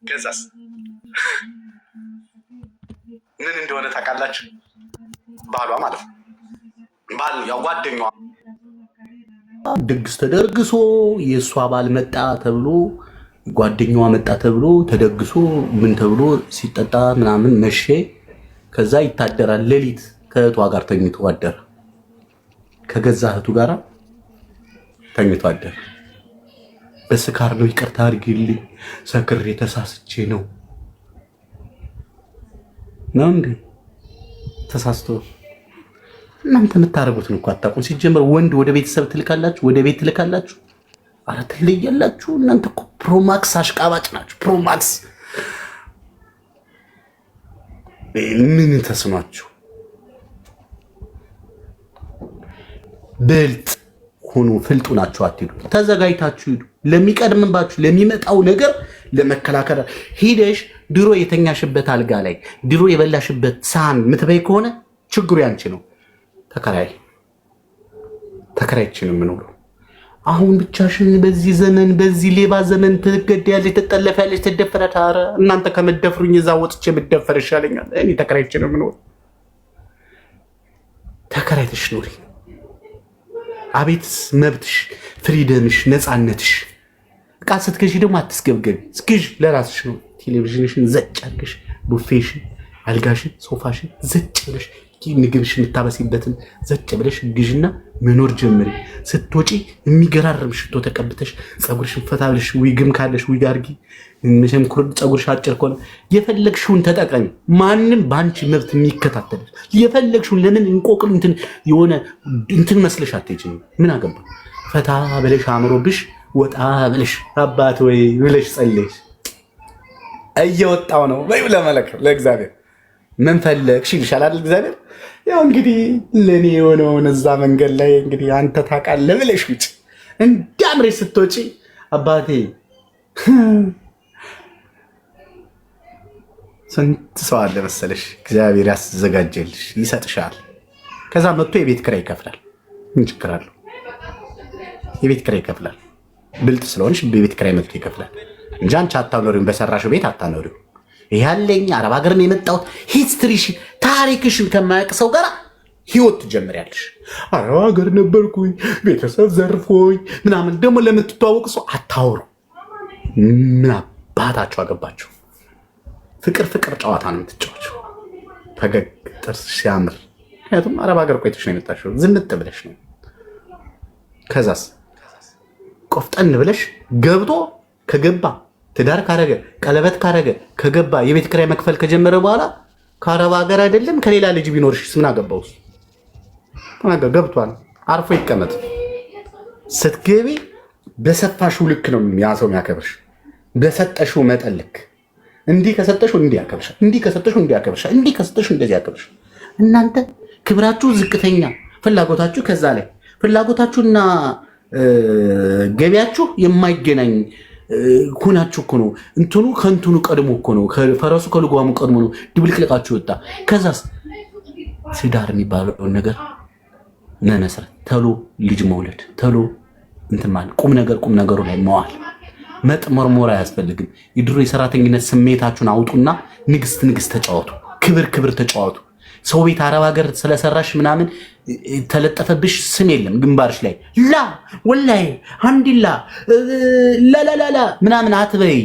ከዛስ ምን እንደሆነ ታውቃላችሁ? ባሏ ማለት ነው። ባል ያው ጓደኛዋ ድግስ ተደርግሶ የእሷ ባል መጣ ተብሎ ጓደኛዋ መጣ ተብሎ ተደግሶ ምን ተብሎ ሲጠጣ ምናምን መሸ። ከዛ ይታደራል። ሌሊት ከእህቷ ጋር ተኝቶ አደረ። ከገዛ እህቱ ጋር ተኝቶ አደረ። በስካር ነው። ይቅርታ አድርጊልኝ ሰክሬ ተሳስቼ ነው እንዴ? ተሳስቶ እናንተ የምታረጉትን እኮ አታውቁም። ሲጀመር ወንድ ወደ ቤተሰብ ትልካላችሁ፣ ወደ ቤት ትልካላችሁ። አረ ትለያላችሁ እናንተ እኮ ፕሮማክስ አሽቃባጭ ናችሁ። ፕሮማክስ ምን ተስኗችሁ? ብልጥ ሁኑ። ፍልጡ ናችሁ። አትሄዱ። ተዘጋጅታችሁ ሂዱ። ለሚቀድምባችሁ ለሚመጣው ነገር ለመከላከል ሂደሽ ድሮ የተኛሽበት አልጋ ላይ ድሮ የበላሽበት ሳህን ምትበይ ከሆነ ችግሩ ያንቺ ነው። ተከራይችን የምኖረው አሁን ብቻሽን በዚህ ዘመን በዚህ ሌባ ዘመን ትገደያለሽ፣ ትጠለፊያለሽ፣ ትደፈረሽ። ኧረ እናንተ ከመደፍሩኝ እዛ ወጥቼ የምደፈር ይሻለኛል። እኔ ተከራይችን የምኖረው። ተከራይተሽ ኑሪ። አቤት መብትሽ፣ ፍሪደምሽ፣ ነፃነትሽ። ዕቃ ስትገዢ ደግሞ አትስገብገቢ። እስግዥ ለራስሽ ነው። ቴሌቪዥንሽን ዘጭ አድርገሽ ቡፌሽን፣ አልጋሽን፣ ሶፋሽን ዘጭ ብለሽ ምግብሽ የምታበሲበትን ዘጭ ብለሽ ግዥና መኖር ጀምሪ። ስትወጪ የሚገራርም ሽቶ ተቀብተሽ ፀጉርሽን ፈታ ብለሽ ዊግም ካለሽ ዊግ አድርጊ። መቼም ኩርድ ፀጉርሽ አጭር ከሆነ የፈለግሽውን ተጠቀሚ። ማንም በአንቺ መብት የሚከታተልሽ የፈለግሽውን ለምን እንቆቅል የሆነ እንትን መስለሽ አትሄጂም። ምን አገባ? ፈታ ብለሽ አምሮብሽ ወጣ ብለሽ አባት ወይ ብለሽ ጸለይሽ እየወጣው ነው ወይ ለመለክ ለእግዚአብሔር ምን ፈለግሽ ይልሻል አይደል? እግዚአብሔር ያው እንግዲህ ለኔ የሆነውን እዛ መንገድ ላይ እንግዲህ አንተ ታውቃለህ ብለሽ ውጭ እንዳምሬ ስትወጪ አባቴ ስንት ሰው አለ መሰለሽ እግዚአብሔር ያዘጋጀልሽ ይሰጥሻል። ከዛ መጥቶ የቤት ኪራይ ይከፍላል። ምን ችግር አለው? የቤት ኪራይ ይከፍላል። ብልጥ ስለሆንሽ የቤት ኪራይ መጥቶ ይከፍላል እንጂ አንቺ አታኖሪም። በሰራሽው ቤት አታኖሪም። ያለኝ አረብ ሀገር የመጣሁት ሂስትሪሽን ታሪክሽን ከማያውቅ ሰው ጋር ህይወት ትጀምሪያለሽ። አረብ ሀገር ነበርኩኝ ቤተሰብ ዘርፎኝ ምናምን። ደግሞ ለምትተዋወቅ ሰው አታወሩ። ምን አባታችሁ አገባችሁ? ፍቅር ጨዋታ ነው የምትጫወቸው። ፈገግ ጥርስ ሲያምር። ምክንያቱም አረብ ሀገር ቆይተሽ ነው የመጣሽው። ዝንጥ ብለሽ ነው። ከዛስ ቆፍጠን ብለሽ ገብቶ ከገባ ትዳር ካረገ ቀለበት ካረገ ከገባ የቤት ኪራይ መክፈል ከጀመረ በኋላ ከአረብ ሀገር አይደለም ከሌላ ልጅ ቢኖርሽ ምን አገባው? ገብቷል። አርፎ ይቀመጥ። ስትገቢ በሰፋሽው ልክ ነው ያ ሰው የሚያከብርሽ። በሰጠሽው መጠን ልክ። እንዲህ ከሰጠሽው እንዲህ ያከብርሻል፣ እንዲህ ከሰጠሽው እንዲህ ያከብርሻል፣ እንዲህ ከሰጠሽው እንደዚህ ያከብርሻል። እናንተ ክብራችሁ ዝቅተኛ፣ ፍላጎታችሁ ከዛ ላይ ፍላጎታችሁና ገቢያችሁ የማይገናኝ ሁናችሁ እኮ ነው። እንትኑ ከእንትኑ ቀድሞ እኮ ነው። ፈረሱ ከልጓሙ ቀድሞ ነው ድብልቅልቃችሁ ወጣ። ከዛስ ትዳር የሚባለውን ነገር መመስረት፣ ተሎ ልጅ መውለድ፣ ተሎ እንትን ማለት ቁም ነገሩ ላይ መዋል። መጥመርሞር አያስፈልግም። የድሮ የሰራተኝነት ስሜታችሁን አውጡና ንግስት ተጫወቱ። ክብር ተጫወቱ። ሰው ቤት አረብ ሀገር ስለሰራሽ ምናምን ተለጠፈብሽ ስም የለም ግንባርሽ ላይ ላ ወላሂ አንዲላ ላላላላ ምናምን አትበይ።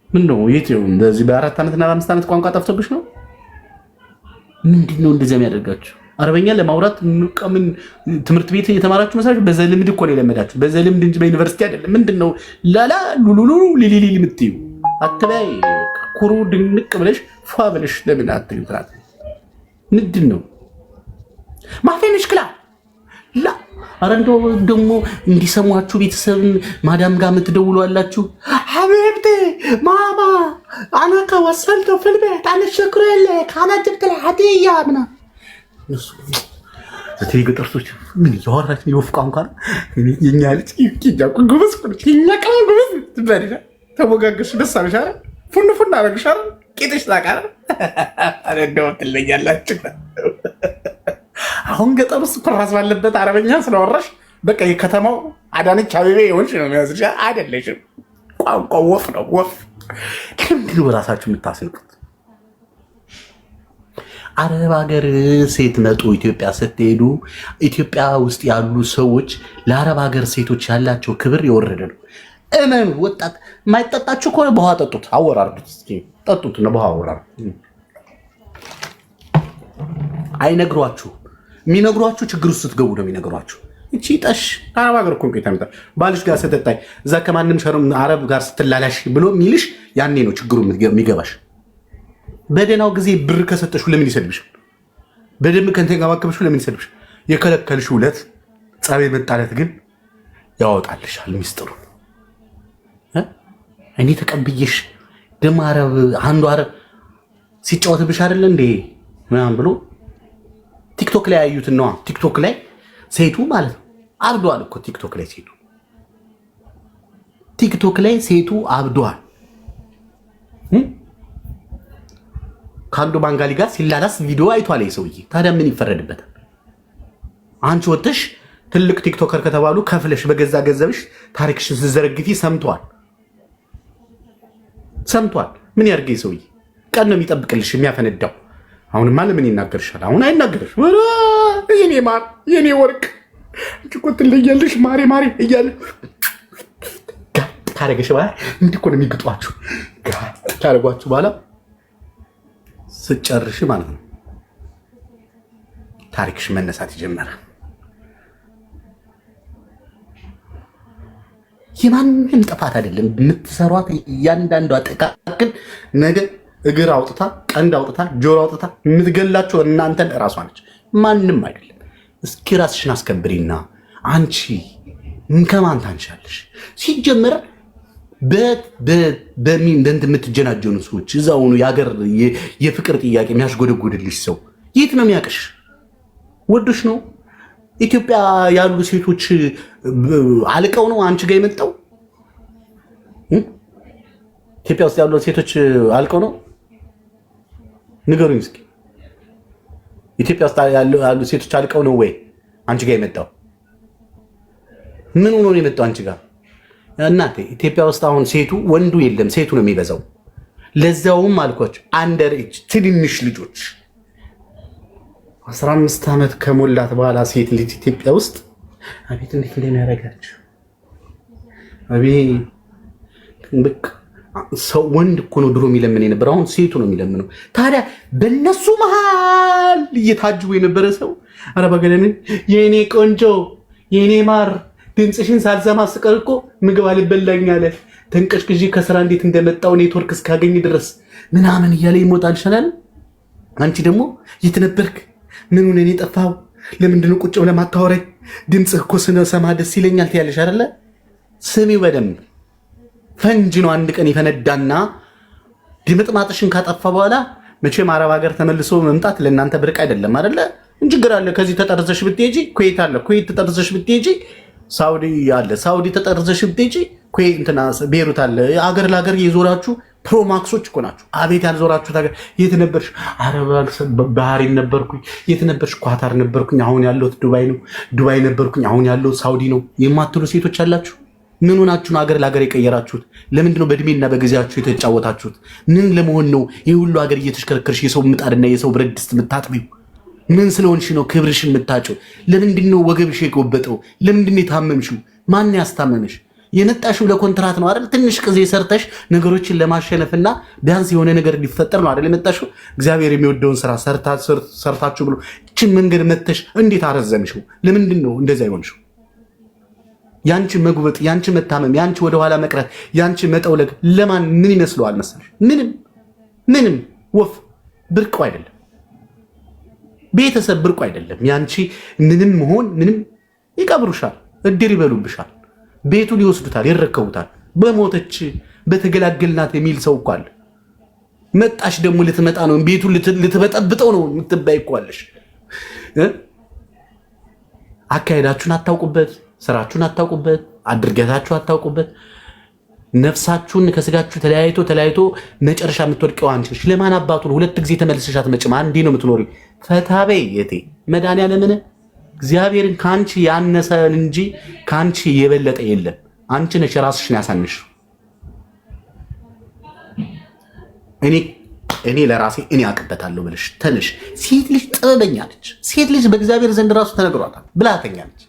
ምን ነው የትው እንደዚህ በ4 ዓመትና በ5 ዓመት ቋንቋ ጠፍቶብሽ ነው? ምንድነው እንደዚህ የሚያደርጋችሁ? አረበኛ ለማውራት ምን ትምህርት ቤት የተማራችሁ መሰላችሁ? በዘልምድ እኮ ነው የለመዳችሁ። በዘልምድ እንጂ በዩኒቨርሲቲ አይደለም። ምንድነው ላላ ሉሉሉ ሊሊሊ የምትዩ? አትበይ። ኩሩ ድንቅ ብለሽ ፏ ብለሽ ለምን አትይም? ትራት ምንድነው ማፈንሽ ክላ ላ አረንዶ ደግሞ እንዲሰሟችሁ ቤተሰብን ማዳም ጋር የምትደውሉ አላችሁ። ሐቢብቲ ማማ አና ከወሰልቶ ፍልቤት አነ ሽክረለ ካና ጅብት ለሐዲያ ምና እሱ ዘቴ ገጠርቶች ምን ያወራች ነው ወፍቃን ካለ የኛ ልጅ ይቂጃ ጉብስ ኩኛ ቀን ጉብስ ትበሪዳ ተሞጋገሽ ደስ አለሻረ ፉን አረግሻረ ቂጥሽ ታቃረ አረንዶ ትለያላችሁ። አሁን ገጠር ውስጥ ኩራስ ባለበት አረበኛ ስለወራሽ በቃ የከተማው አዳነች አቤቤ የሆንሽ ነው የሚያዝልሽ። አይደለሽም። ቋንቋ ወፍ ነው ወፍ። ለምንድን ነው በራሳችሁ የምታስንቁት? አረብ ሀገር ስትመጡ ኢትዮጵያ ስትሄዱ ኢትዮጵያ ውስጥ ያሉ ሰዎች ለአረብ ሀገር ሴቶች ያላቸው ክብር የወረደ ነው። እመኑ። ወጣት የማይጠጣችሁ ከሆነ በውሃ ጠጡት፣ አወራርዱት። እስኪ ጠጡት ነው በውሃ አወራርዱ። አይነግሯችሁ። የሚነግሯችሁ ችግር ውስጥ ስትገቡ ነው የሚነግሯችሁ። እቺ ጠሽ አረብ ሀገር እኮ ይተምጣ ባልሽ ጋር ስትታይ እዛ ከማንም ሸርም አረብ ጋር ስትላላሽ ብሎ የሚልሽ ያኔ ነው ችግሩ የሚገባሽ። በደናው ጊዜ ብር ከሰጠሽ ለምን ይሰድብሽ? በደንብ ከንተንከባከብሽ ለምን ይሰድብሽ? የከለከልሽ ውለት ጸብ መጣለት ግን ያወጣልሻል ሚስጥሩ። እኔ ተቀብዬሽ ደም አረብ አንዱ አረብ ሲጫወትብሽ አይደለ እንዴ ምናምን ብሎ ቲክቶክ ላይ ያዩትን ነዋ። ቲክቶክ ላይ ሴቱ ማለት ነው አብዷል እኮ ቲክቶክ ላይ ሴቱ አብዷል። ከአንዱ ባንጋሊ ጋር ሲላላስ ቪዲዮ አይቷል ሰውዬ። ታዲያ ምን ይፈረድበታል? አንቺ ወጥተሽ ትልቅ ቲክቶከር ከተባሉ ከፍለሽ በገዛ ገንዘብሽ ታሪክሽን ስትዘረግፊ ሰምቷል። ምን ያርገኝ ሰውዬ? ቀን ነው የሚጠብቅልሽ የሚያፈነዳው። አሁንማ ለምን ይናገርሻል? አሁን አይናገርሽ። የኔ ማር የኔ ወርቅ እኮ ትለያለሽ ማሬ እያለ ካረገሽ በኋላ እንዲህ እኮ ነው የሚግጧችሁ። ካረጓችሁ በኋላ ስጨርሽ ማለት ነው ታሪክሽ መነሳት ይጀምራል። የማንም ጥፋት አይደለም የምትሰሯት እያንዳንዷ ጥቃቅን ነገር እግር አውጥታ ቀንድ አውጥታ ጆሮ አውጥታ የምትገላቸው እናንተን እራሷ ነች፣ ማንም አይደለም። እስኪ ራስሽን አስከብሪና አንቺ ከማን ታንሻለሽ? ሲጀመር በእንደንት የምትጀናጀኑ ሰዎች እዛውኑ የሀገር የፍቅር ጥያቄ የሚያስጎደጎድልሽ ሰው የት ነው የሚያቅሽ? ወዶሽ ነው? ኢትዮጵያ ያሉ ሴቶች አልቀው ነው አንቺ ጋር የመጣው? ኢትዮጵያ ውስጥ ያሉ ሴቶች አልቀው ነው? ንገሩኝ እስኪ። ኢትዮጵያ ውስጥ ያሉ ሴቶች አልቀው ነው ወይ አንቺ ጋር የመጣው? ምን ሆኖ ነው የመጣው አንቺ ጋር? እናቴ ኢትዮጵያ ውስጥ አሁን ሴቱ ወንዱ የለም ሴቱ ነው የሚበዛው። ለዛውም አልኳቸው አንደር ኤጅ ትንንሽ ልጆች 15 ዓመት ከሞላት በኋላ ሴት ልጅ ኢትዮጵያ ውስጥ አቤት እንዴት እንደሚያደርጋቸው አቤት። በቃ ሰው ወንድ እኮ ነው ድሮ የሚለምን የነበረ፣ አሁን ሴቱ ነው የሚለምነው። ታዲያ በእነሱ መሃል እየታጅቡ የነበረ ሰው ኧረ በገለኔ የኔ ቆንጆ የኔ ማር ድምፅሽን ሳልሰማ ስቀር እኮ ምግብ አልበላኝ አለ ተንቀሽቅዢ ከስራ እንዴት እንደመጣው ኔትወርክ እስካገኝ ድረስ ምናምን እያለ ይሞታል ይሻላል። አንቺ ደግሞ የት ነበርክ? ምን ሆነህ ነው የጠፋኸው? ለምንድን ነው ቁጭ ብለህ ማታወራኝ? ድምፅህ እኮ ስሰማ ደስ ይለኛል ትያለሽ አይደለ? ስሚው በደንብ ፈንጅ ነው አንድ ቀን ይፈነዳና ድምጥማጥሽን ካጠፋ በኋላ መቼም አረብ ሀገር ተመልሶ መምጣት ለእናንተ ብርቅ አይደለም አይደለ? እንችግር አለ። ከዚህ ተጠርዘሽ ብትሄጂ ኩዌት አለ፣ ኩዌት ተጠርዘሽ ብትሄጂ ሳውዲ አለ፣ ሳውዲ ተጠርዘሽ ብትሄጂ ኩዌት እንትና ቤሩት አለ። አገር ለሀገር የዞራችሁ ፕሮማክሶች እኮ ናችሁ። አቤት ያልዞራችሁት ሀገር የት ነበርሽ? አረብ ባህሬን ነበርኩኝ። የት ነበርሽ? ኳታር ነበርኩኝ። አሁን ያለሁት ዱባይ ነው። ዱባይ ነበርኩኝ። አሁን ያለሁት ሳውዲ ነው የማትሉ ሴቶች አላችሁ። ምን ሆናችሁ ነው ሀገር ለሀገር የቀየራችሁት? ለምንድን ነው በእድሜና በጊዜያችሁ የተጫወታችሁት? ምን ለመሆን ነው ይህ ሁሉ ሀገር እየተሽከረከርሽ የሰው ምጣድና የሰው ብረት ድስት የምታጥቢው? ምን ስለሆንሽ ነው ክብርሽን የምታጭው? ለምንድን ነው ወገብሽ የጎበጠው? ለምንድን ነው የታመምሽው? ማን ያስታመመሽ? የመጣሽው ለኮንትራት ነው አይደል? ትንሽ ጊዜ ሰርተሽ ነገሮችን ለማሸነፍና ቢያንስ የሆነ ነገር ሊፈጠር ነው አይደል የመጣሽው? እግዚአብሔር የሚወደውን ስራ ሰርታችሁ ብሎ እችን መንገድ መተሽ እንዴት አረዘምሽው? ለምንድን ነው እንደዛ ይሆንሽው? ያንቺ መጉበጥ፣ ያንቺ መታመም፣ ያንቺ ወደኋላ መቅረት፣ ያንቺ መጠውለግ ለማን ምን ይመስለዋል መሰለሽ? ምንም ወፍ ብርቁ አይደለም። ቤተሰብ ብርቁ አይደለም። ያንቺ ምንም መሆን ምንም ይቀብሩሻል፣ እድር ይበሉብሻል፣ ቤቱን ይወስዱታል፣ ይረከቡታል። በሞተች በተገላገልናት የሚል ሰው እኮ አለ። መጣሽ ደግሞ ልትመጣ ነው፣ ቤቱን ልትበጠብጠው ነው የምትባይ እኮ አለሽ። አካሄዳችሁን አታውቁበት፣ ስራችሁን አታውቁበት፣ አድርገታችሁ አታውቁበት። ነፍሳችሁን ከስጋችሁ ተለያይቶ መጨረሻ የምትወድቀው አንቺ ነሽ። ለማን አባቱ ነው? ሁለት ጊዜ ተመልሰሽ አትመጭም። አንዴ ነው የምትኖሪው። ፈታበይ የቴ መድኃኒዓለምን እግዚአብሔርን ከአንቺ ያነሰ እንጂ ከአንቺ የበለጠ የለም። አንቺ ነሽ ራስሽን ያሳንሽው። እኔ ለራሴ እኔ አቅበታለሁ ብለሽ ተነሽ። ሴት ልጅ ጥበበኛ ነች። ሴት ልጅ በእግዚአብሔር ዘንድ ራሱ ተነግሯታል፣ ብልሃተኛ ነች።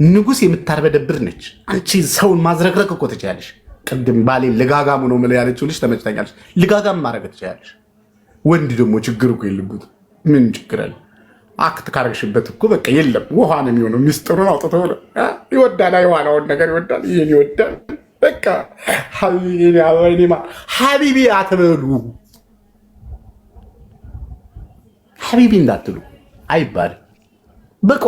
ንጉሥ የምታርበደብር ነች። አንቺ ሰውን ማዝረክረክ እኮ ትችያለሽ። ቅድም ባሌ ልጋጋሙ ነው ምን ያለችው ልጅ ተመችታኛለች። ልጋጋም ማድረግ ትችያለሽ። ወንድ ደግሞ ችግር እኮ የለበት። ምን ችግር አለ? አክት ካረግሽበት እኮ በቃ የለም ውሃ ነው የሚሆነው። ሚስጥሩን አውጥቶ ይወዳል። የዋናውን ነገር ይወዳል። ይህን ይወዳል። በቃ ሀቢቢ አትበሉ። ሀቢቢ እንዳትሉ አይባልም። በቃ